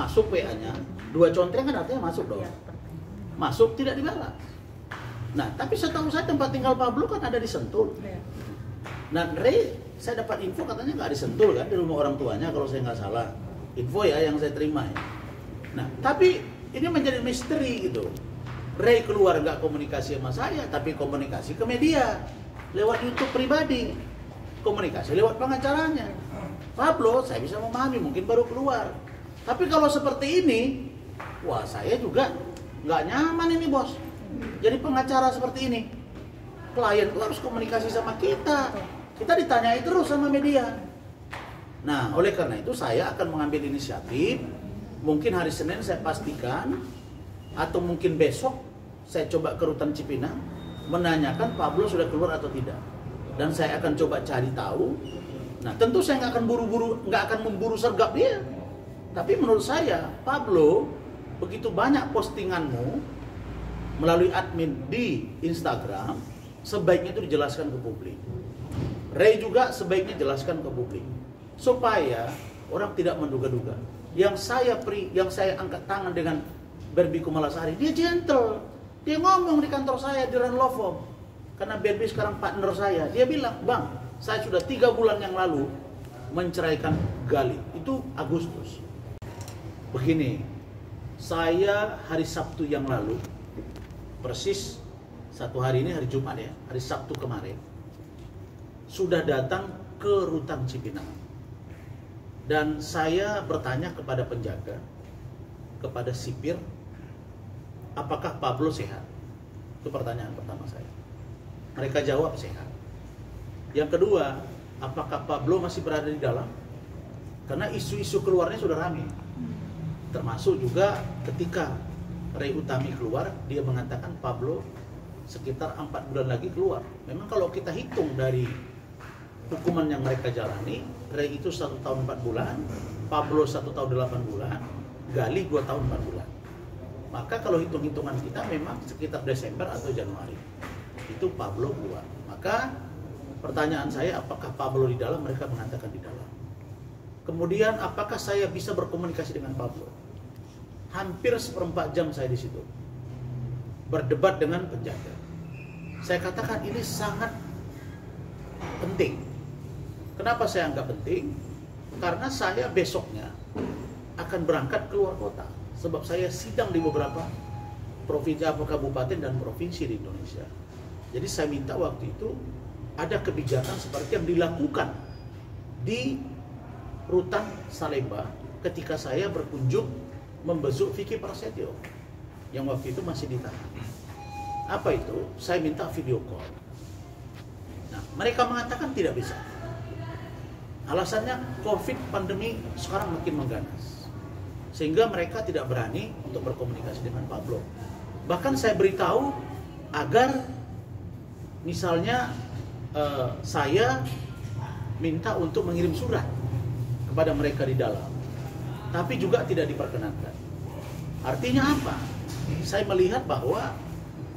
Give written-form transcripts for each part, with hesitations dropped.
masuk WA-nya, 2 contreng kan artinya masuk dong. Masuk tidak dibalas. Nah, tapi setahu saya tempat tinggal Pablo kan ada di Sentul. Nah, Ray, saya dapat info katanya nggak di Sentul kan, di rumah orang tuanya kalau saya nggak salah. Info ya yang saya terima ya. Nah, tapi ini menjadi misteri gitu. Ray keluar nggak komunikasi sama saya, tapi komunikasi ke media lewat YouTube pribadi, komunikasi lewat pengacaranya. Pablo, saya bisa memahami, mungkin baru keluar. Tapi kalau seperti ini, wah saya juga nggak nyaman ini bos. Jadi pengacara seperti ini, klien itu harus komunikasi sama kita. Kita ditanyai terus sama media. Nah, oleh karena itu saya akan mengambil inisiatif. Mungkin hari Senin saya pastikan, atau mungkin besok saya coba ke Rutan Cipinang menanyakan Pablo sudah keluar atau tidak. Dan saya akan coba cari tahu. Nah, tentu saya nggak akan memburu sergap dia. Tapi menurut saya, Pablo, begitu banyak postinganmu melalui admin di Instagram, sebaiknya itu dijelaskan ke publik. Ray juga sebaiknya jelaskan ke publik supaya orang tidak menduga-duga. Yang saya angkat tangan dengan Barbie Kumalasari, dia gentle. Dia ngomong di kantor saya di Renlovom. Karena Barbie sekarang partner saya. Dia bilang, "Bang, saya sudah 3 bulan yang lalu menceraikan Gali." Itu Agustus. Begini, saya hari Sabtu yang lalu, persis 1 hari ini hari Jumat ya, hari Sabtu kemarin, sudah datang ke Rutan Cipinang. Dan saya bertanya kepada penjaga, kepada sipir, apakah Pablo sehat? Itu pertanyaan pertama saya. Mereka jawab sehat. Yang kedua, apakah Pablo masih berada di dalam? Karena isu-isu keluarnya sudah ramai. Termasuk juga ketika Ray Utami keluar, dia mengatakan Pablo sekitar 4 bulan lagi keluar. Memang kalau kita hitung dari hukuman yang mereka jalani, Ray itu 1 tahun 4 bulan, Pablo 1 tahun 8 bulan, Gali 2 tahun 4 bulan. Maka kalau hitung-hitungan kita memang sekitar Desember atau Januari itu Pablo keluar. Maka pertanyaan saya, apakah Pablo di dalam? Mereka mengatakan di dalam. Kemudian apakah saya bisa berkomunikasi dengan Pablo? Hampir 1/4 jam saya di situ berdebat dengan penjaga. Saya katakan ini sangat penting. Kenapa saya anggap penting? Karena saya besoknya akan berangkat keluar kota. Sebab saya sidang di beberapa provinsi, kabupaten dan provinsi di Indonesia. Jadi saya minta waktu itu ada kebijakan seperti yang dilakukan di Rutan Salemba ketika saya berkunjung membesuk Vicky Prasetyo yang waktu itu masih ditahan. Apa itu? Saya minta video call. Nah, mereka mengatakan tidak bisa. Alasannya COVID pandemi sekarang makin mengganas. Sehingga mereka tidak berani untuk berkomunikasi dengan Pablo. Bahkan saya beritahu agar misalnya saya minta untuk mengirim surat kepada mereka di dalam. Tapi juga tidak diperkenankan. Artinya apa? Saya melihat bahwa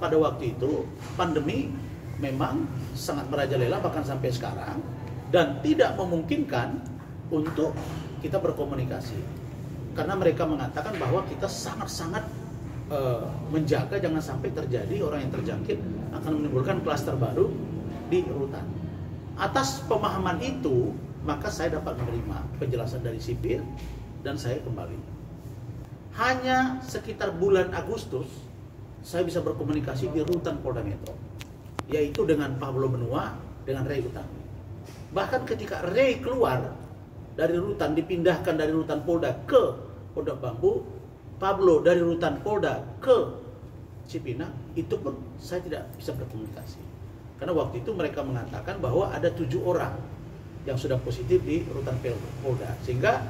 pada waktu itu pandemi memang sangat merajalela bahkan sampai sekarang dan tidak memungkinkan untuk kita berkomunikasi. Karena mereka mengatakan bahwa kita sangat-sangat menjaga jangan sampai terjadi orang yang terjangkit akan menimbulkan klaster baru di rutan. Atas pemahaman itu, maka saya dapat menerima penjelasan dari sipir dan saya kembali. Hanya sekitar bulan Agustus saya bisa berkomunikasi di Rutan Polda Metro, yaitu dengan Pablo Benua, dengan Ray Utami. Bahkan ketika Ray keluar dari rutan, dipindahkan dari Rutan Polda ke Pondok Bambu, Pablo dari Rutan Polda ke Cipinang, itu pun saya tidak bisa berkomunikasi. Karena waktu itu mereka mengatakan bahwa ada 7 orang yang sudah positif di Rutan Polda, sehingga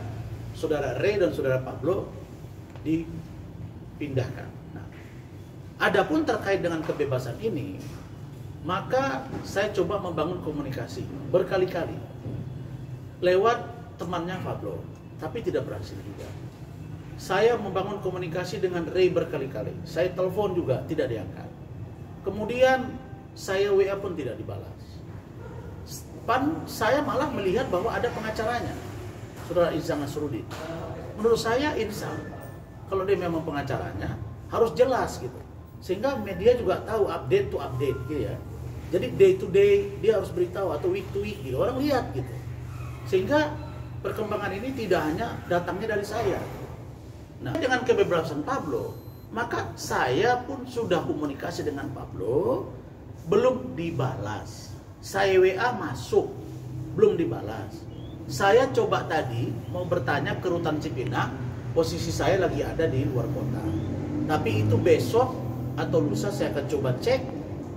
saudara Ray dan saudara Pablo dipindahkan. Nah, adapun terkait dengan kebebasan ini, maka saya coba membangun komunikasi berkali-kali lewat temannya Pablo, tapi tidak berhasil juga. Saya membangun komunikasi dengan Ray berkali-kali. Saya telepon juga tidak diangkat. Kemudian saya WA pun tidak dibalas. Saya malah melihat bahwa ada pengacaranya, Saudara Izang Nasruddin. menurut saya insya kalau dia memang pengacaranya harus jelas gitu, sehingga media juga tahu update to update gitu ya. Jadi day to day dia harus beritahu, atau week to week gitu, orang lihat gitu, sehingga perkembangan ini tidak hanya datangnya dari saya. Nah, dengan kebebasan Pablo, maka saya pun sudah komunikasi dengan Pablo, belum dibalas. Saya WA masuk, belum dibalas. Saya coba tadi mau bertanya ke Rutan Cipinang, posisi saya lagi ada di luar kota. Tapi itu besok atau lusa saya akan coba cek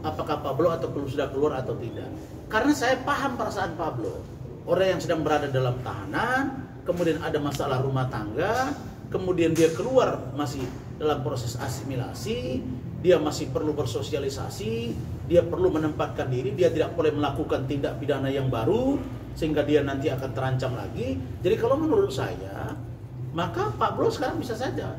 apakah Pablo atau sudah keluar atau tidak. Karena saya paham perasaan Pablo. Orang yang sedang berada dalam tahanan, kemudian ada masalah rumah tangga, kemudian dia keluar masih dalam proses asimilasi, dia masih perlu bersosialisasi, dia perlu menempatkan diri, dia tidak boleh melakukan tindak pidana yang baru, sehingga dia nanti akan terancam lagi. Jadi kalau menurut saya, maka Pablo sekarang bisa saja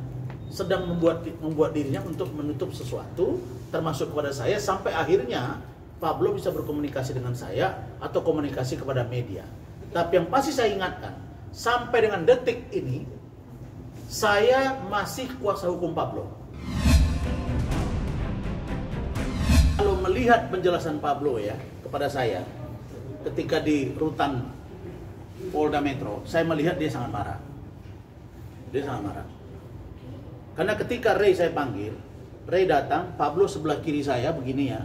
sedang membuat dirinya untuk menutup sesuatu, termasuk kepada saya, sampai akhirnya Pablo bisa berkomunikasi dengan saya atau komunikasi kepada media. Tapi yang pasti saya ingatkan, sampai dengan detik ini, saya masih kuasa hukum Pablo. Kalau melihat penjelasan Pablo ya kepada saya ketika di rutan Polda Metro, saya melihat dia sangat marah. Dia sangat marah. Karena ketika Ray saya panggil, Ray datang, Pablo sebelah kiri saya begini ya,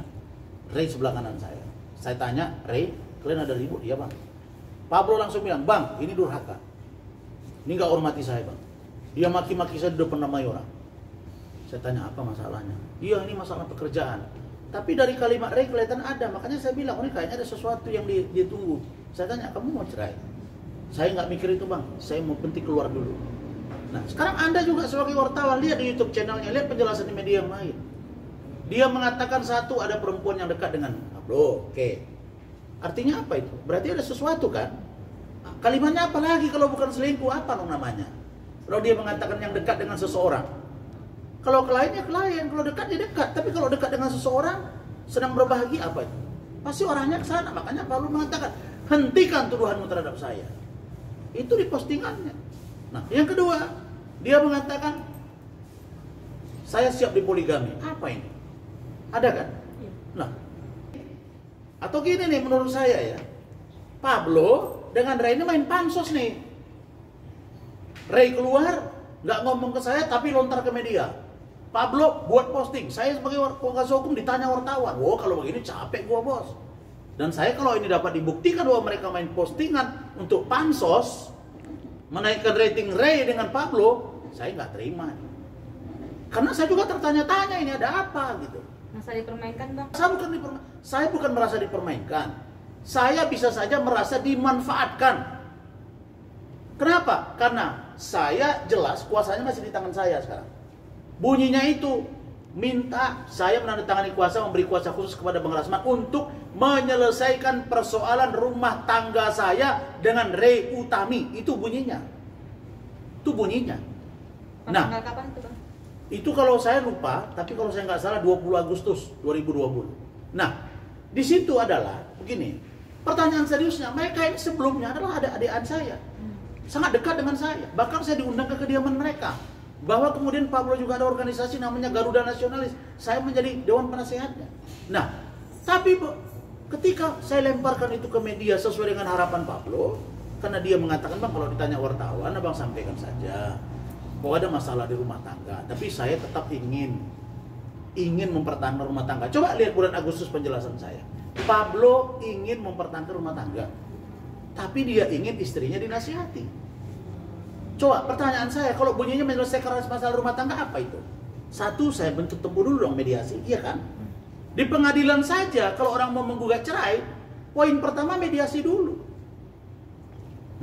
Ray sebelah kanan saya. Saya tanya, Ray, kalian ada ribut? Iya bang. Pablo langsung bilang, bang, ini durhaka. Ini gak hormati saya bang. Dia maki-maki saya di depan ramai orang. Saya tanya, apa masalahnya? Iya, ini masalah pekerjaan. Tapi dari kalimat Ray kelihatan ada, makanya saya bilang, ini kayaknya ada sesuatu yang dia tunggu. Saya tanya, kamu mau cerai? Saya nggak mikir itu bang, saya mau penting keluar dulu. Nah, sekarang Anda juga sebagai wartawan, lihat di YouTube channelnya, lihat penjelasan di media yang lain. Dia mengatakan satu, ada perempuan yang dekat dengan Pablo. Oke. Artinya apa itu? Berarti ada sesuatu kan? Kalimatnya apa lagi kalau bukan selingkuh? Apa dong namanya? Kalau dia mengatakan yang dekat dengan seseorang. Kalau kliennya klien, kalau dekat ya dekat. Tapi kalau dekat dengan seseorang, sedang berbahagia apa itu? Pasti orangnya ke sana. Makanya Pablo mengatakan, hentikan tuduhanmu terhadap saya. Itu di postingannya. Nah, yang kedua, dia mengatakan saya siap dipoligami. Apa ini? Ada kan? Nah, atau gini nih menurut saya ya, Pablo dengan Ray ini main pansos nih. Ray keluar, nggak ngomong ke saya tapi lontar ke media. Pablo buat posting, saya sebagai kuasa hukum ditanya wartawan. Wow, kalau begini capek gua bos. Dan saya kalau ini dapat dibuktikan bahwa mereka main postingan untuk pansos, menaikkan rating Ray dengan Pablo, saya nggak terima. Karena saya juga tertanya-tanya ini ada apa gitu. Merasa dipermainkan bang? Saya bukan merasa dipermainkan. Saya bisa saja merasa dimanfaatkan. Kenapa? Karena saya jelas kuasanya masih di tangan saya sekarang. Bunyinya itu minta saya menandatangani kuasa, memberi kuasa khusus kepada Bang Rasman untuk menyelesaikan persoalan rumah tangga saya dengan Ray Utami. Itu bunyinya. Itu bunyinya. Nah, tanggal kapan itu bang? Itu kalau saya lupa, tapi kalau saya nggak salah 20 Agustus 2020. Nah, di situ adalah begini. Pertanyaan seriusnya, mereka ini sebelumnya adalah adik-adikan saya. Sangat dekat dengan saya. Bahkan saya diundang ke kediaman mereka. Bahwa kemudian Pablo juga ada organisasi namanya Garuda Nasionalis. Saya menjadi dewan penasehatnya. Nah, tapi ketika saya lemparkan itu ke media sesuai dengan harapan Pablo, karena dia mengatakan, bang kalau ditanya wartawan, abang sampaikan saja bahwa ada masalah di rumah tangga. Tapi saya tetap ingin mempertahankan rumah tangga. Coba lihat bulan Agustus penjelasan saya. Pablo ingin mempertahankan rumah tangga. Tapi dia ingin istrinya dinasihati. Coba pertanyaan saya, kalau bunyinya menyelesaikan masalah rumah tangga apa itu? Satu, saya bentuk temu dulu dong mediasi, iya kan? Di pengadilan saja kalau orang mau menggugat cerai, poin pertama mediasi dulu.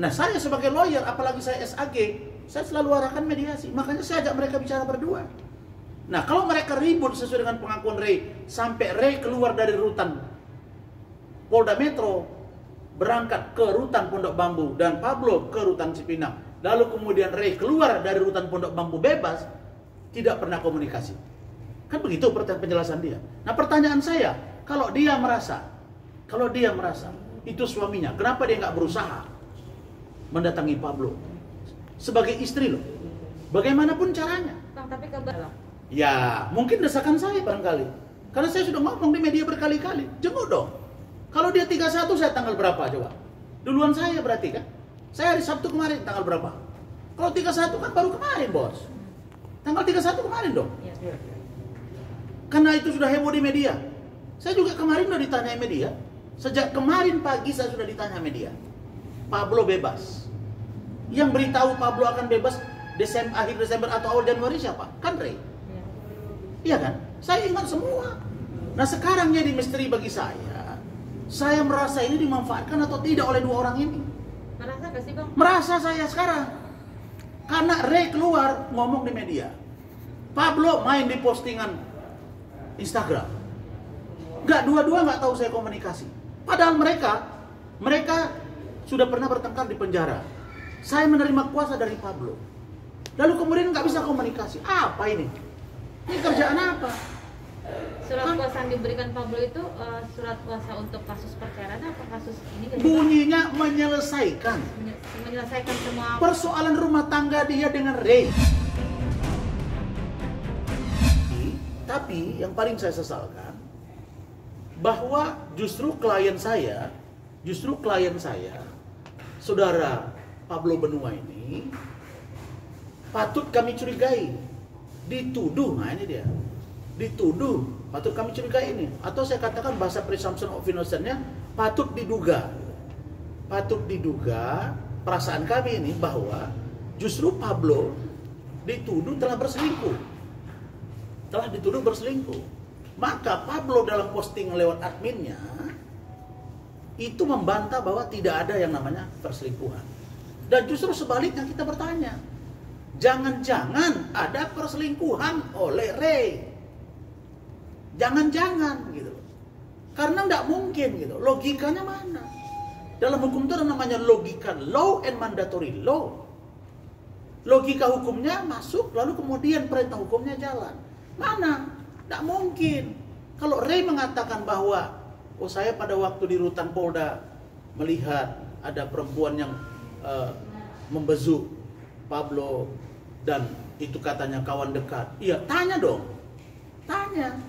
Nah, saya sebagai lawyer, apalagi saya SAG, saya selalu arahkan mediasi. Makanya saya ajak mereka bicara berdua. Nah, kalau mereka ribut sesuai dengan pengakuan Ray, sampai Ray keluar dari rutan Polda Metro, berangkat ke rutan Pondok Bambu, dan Pablo ke rutan Cipinang, lalu kemudian Ray keluar dari rutan Pondok Bambu bebas, tidak pernah komunikasi. Kan begitu penjelasan dia. Nah, pertanyaan saya, kalau dia merasa itu suaminya, kenapa dia nggak berusaha mendatangi Pablo? sebagai istri loh. Bagaimanapun caranya. Bang, tapi kabar. Ya, mungkin desakan saya barangkali. Karena saya sudah ngomong di media berkali-kali. Jenguk dong. Kalau dia 31, saya tanggal berapa coba? Duluan saya berarti kan? Saya hari Sabtu kemarin tanggal berapa? Kalau 31 kan baru kemarin, Bos. Tanggal 31 kemarin dong. Ya. Karena itu sudah heboh di media. Saya juga kemarin udah ditanya media. Sejak kemarin pagi saya sudah ditanya media. Pablo bebas. Yang beritahu Pablo akan bebas akhir Desember atau awal Januari siapa? Kan Ray. Iya kan? Saya ingat semua. Nah sekarang jadi misteri bagi saya. Saya merasa ini dimanfaatkan atau tidak oleh dua orang ini. Merasa gak sih, Bang? Merasa saya sekarang. Karena Ray keluar ngomong di media. Pablo main di postingan Instagram. Dua-dua nggak tahu saya komunikasi. Padahal mereka sudah pernah bertengkar di penjara. Saya menerima kuasa dari Pablo. Lalu kemudian nggak bisa komunikasi. Apa ini? Ini kerjaan apa? Surat kuasa yang diberikan Pablo itu surat kuasa untuk kasus perceraian apa kasus ini? Bunyinya menyelesaikan semua persoalan rumah tangga dia dengan Ray. Tapi yang paling saya sesalkan bahwa justru klien saya, saudara Pablo Benua ini patut kami curigai, dituduh, nah ini dia, dituduh, patut kami curigai ini, atau saya katakan bahasa presumption of innocence-nya patut diduga, perasaan kami ini bahwa justru Pablo dituduh telah berselingkuh. Maka Pablo dalam posting lewat adminnya itu membantah bahwa tidak ada yang namanya perselingkuhan. Dan justru sebaliknya kita bertanya, jangan-jangan ada perselingkuhan oleh Ray. Jangan-jangan gitu. Karena nggak mungkin gitu. Logikanya mana? Dalam hukum itu ada namanya logika law and mandatory law. Logika hukumnya masuk, lalu kemudian perintah hukumnya jalan. Mana? Tidak mungkin. Kalau Ray mengatakan bahwa saya pada waktu di rutan Polda melihat ada perempuan yang membezuk Pablo dan itu katanya kawan dekat. Iya, tanya dong. Tanya.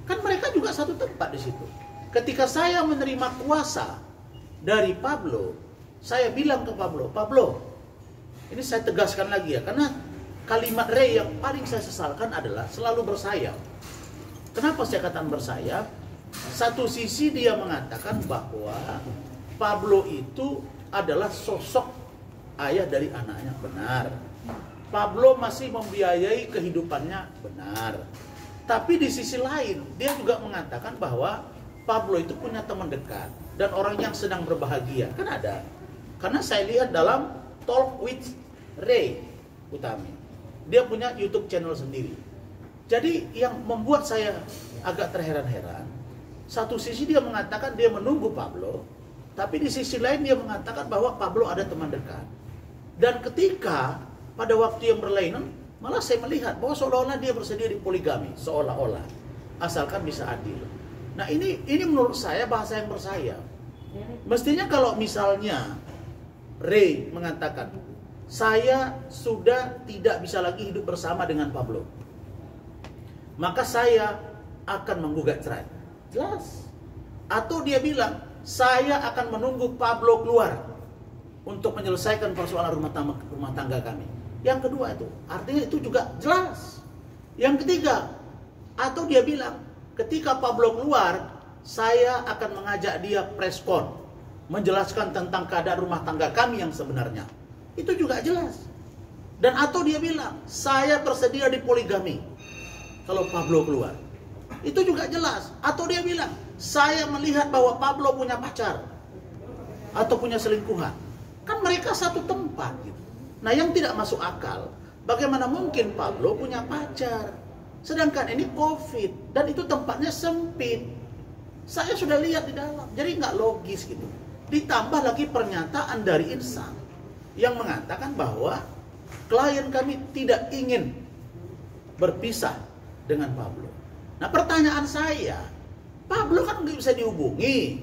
Kan mereka juga satu tempat di situ. Ketika saya menerima kuasa dari Pablo, saya bilang ke Pablo, ini saya tegaskan lagi ya, karena kalimat Ray yang paling saya sesalkan adalah selalu bersayap. Kenapa saya katakan bersayap? Satu sisi dia mengatakan bahwa Pablo itu adalah sosok ayah dari anaknya, benar. Pablo masih membiayai kehidupannya, benar. Tapi di sisi lain dia juga mengatakan bahwa Pablo itu punya teman dekat dan orang yang sedang berbahagia. Kan ada. Karena saya lihat dalam Talk with Ray Utami, dia punya YouTube channel sendiri. Jadi yang membuat saya agak terheran-heran, satu sisi dia mengatakan dia menunggu Pablo, tapi di sisi lain dia mengatakan bahwa Pablo ada teman dekat. Dan ketika pada waktu yang berlainan, malah saya melihat bahwa seolah-olah dia bersedia di poligami, seolah-olah, asalkan bisa adil. Nah ini menurut saya bahasa yang bersayap. Mestinya kalau misalnya Ray mengatakan, saya sudah tidak bisa lagi hidup bersama dengan Pablo, maka saya akan menggugat cerai. Jelas. Atau dia bilang, saya akan menunggu Pablo keluar untuk menyelesaikan persoalan rumah tangga kami. Yang kedua itu, artinya itu juga jelas. Yang ketiga, atau dia bilang, ketika Pablo keluar, saya akan mengajak dia preskon, menjelaskan tentang keadaan rumah tangga kami yang sebenarnya. Itu juga jelas. Dan atau dia bilang, saya bersedia di poligami kalau Pablo keluar. Itu juga jelas. Atau dia bilang, saya melihat bahwa Pablo punya pacar atau punya selingkuhan. Kan mereka satu tempat gitu. Nah yang tidak masuk akal, bagaimana mungkin Pablo punya pacar sedangkan ini COVID dan itu tempatnya sempit. Saya sudah lihat di dalam, jadi nggak logis gitu. Ditambah lagi pernyataan dari insan yang mengatakan bahwa klien kami tidak ingin berpisah dengan Pablo. Nah pertanyaan saya, Pablo kan nggak bisa dihubungi.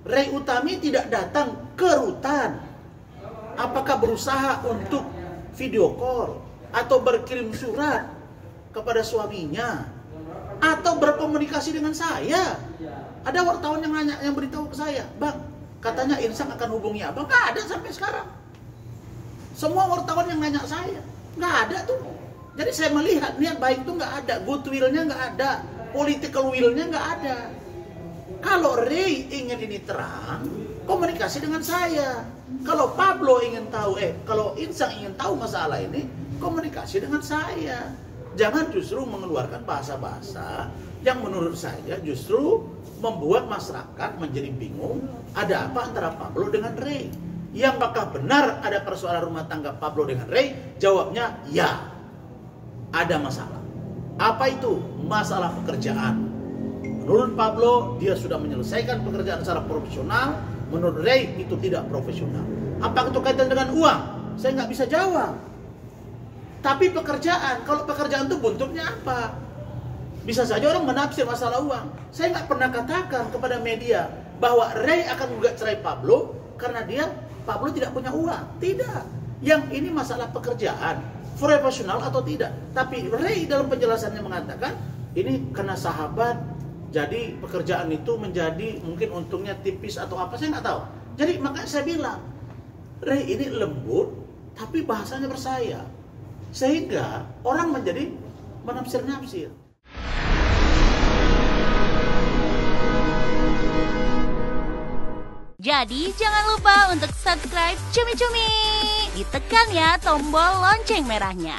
Ray Utami tidak datang ke rutan. Apakah berusaha untuk video call atau berkirim surat kepada suaminya atau berkomunikasi dengan saya. Ada wartawan yang nanya, yang beritahu ke saya, Bang, katanya Insang akan hubungi Abang. Nggak ada sampai sekarang. Semua wartawan yang nanya saya, nggak ada tuh. Jadi saya melihat niat baik itu nggak ada, goodwill-nya nggak ada, political will-nya nggak ada. Kalau Ray ingin ini terang, komunikasi dengan saya. Kalau Pablo ingin tahu, kalau Insang ingin tahu masalah ini, komunikasi dengan saya. Jangan justru mengeluarkan bahasa-bahasa yang menurut saya justru membuat masyarakat menjadi bingung. Ada apa antara Pablo dengan Ray? Yang apakah benar ada persoalan rumah tangga Pablo dengan Ray? Jawabnya ya, ada masalah. Apa itu? Masalah pekerjaan. Menurut Pablo, dia sudah menyelesaikan pekerjaan secara profesional. Menurut Ray, itu tidak profesional. Apakah itu kaitan dengan uang? Saya nggak bisa jawab. Tapi pekerjaan, kalau pekerjaan itu buntutnya apa? Bisa saja orang menafsir masalah uang. Saya nggak pernah katakan kepada media bahwa Ray akan menggugat cerai Pablo karena Pablo tidak punya uang. Tidak. Yang ini masalah pekerjaan, profesional atau tidak. Tapi Ray dalam penjelasannya mengatakan, ini karena sahabat, jadi pekerjaan itu menjadi mungkin untungnya tipis atau apa, saya nggak tahu. Jadi makanya saya bilang, Ray ini lembut, tapi bahasanya bersayap. Sehingga orang menjadi menafsir-nafsir. Jadi jangan lupa untuk subscribe Cumi Cumi. Ditekan ya tombol lonceng merahnya.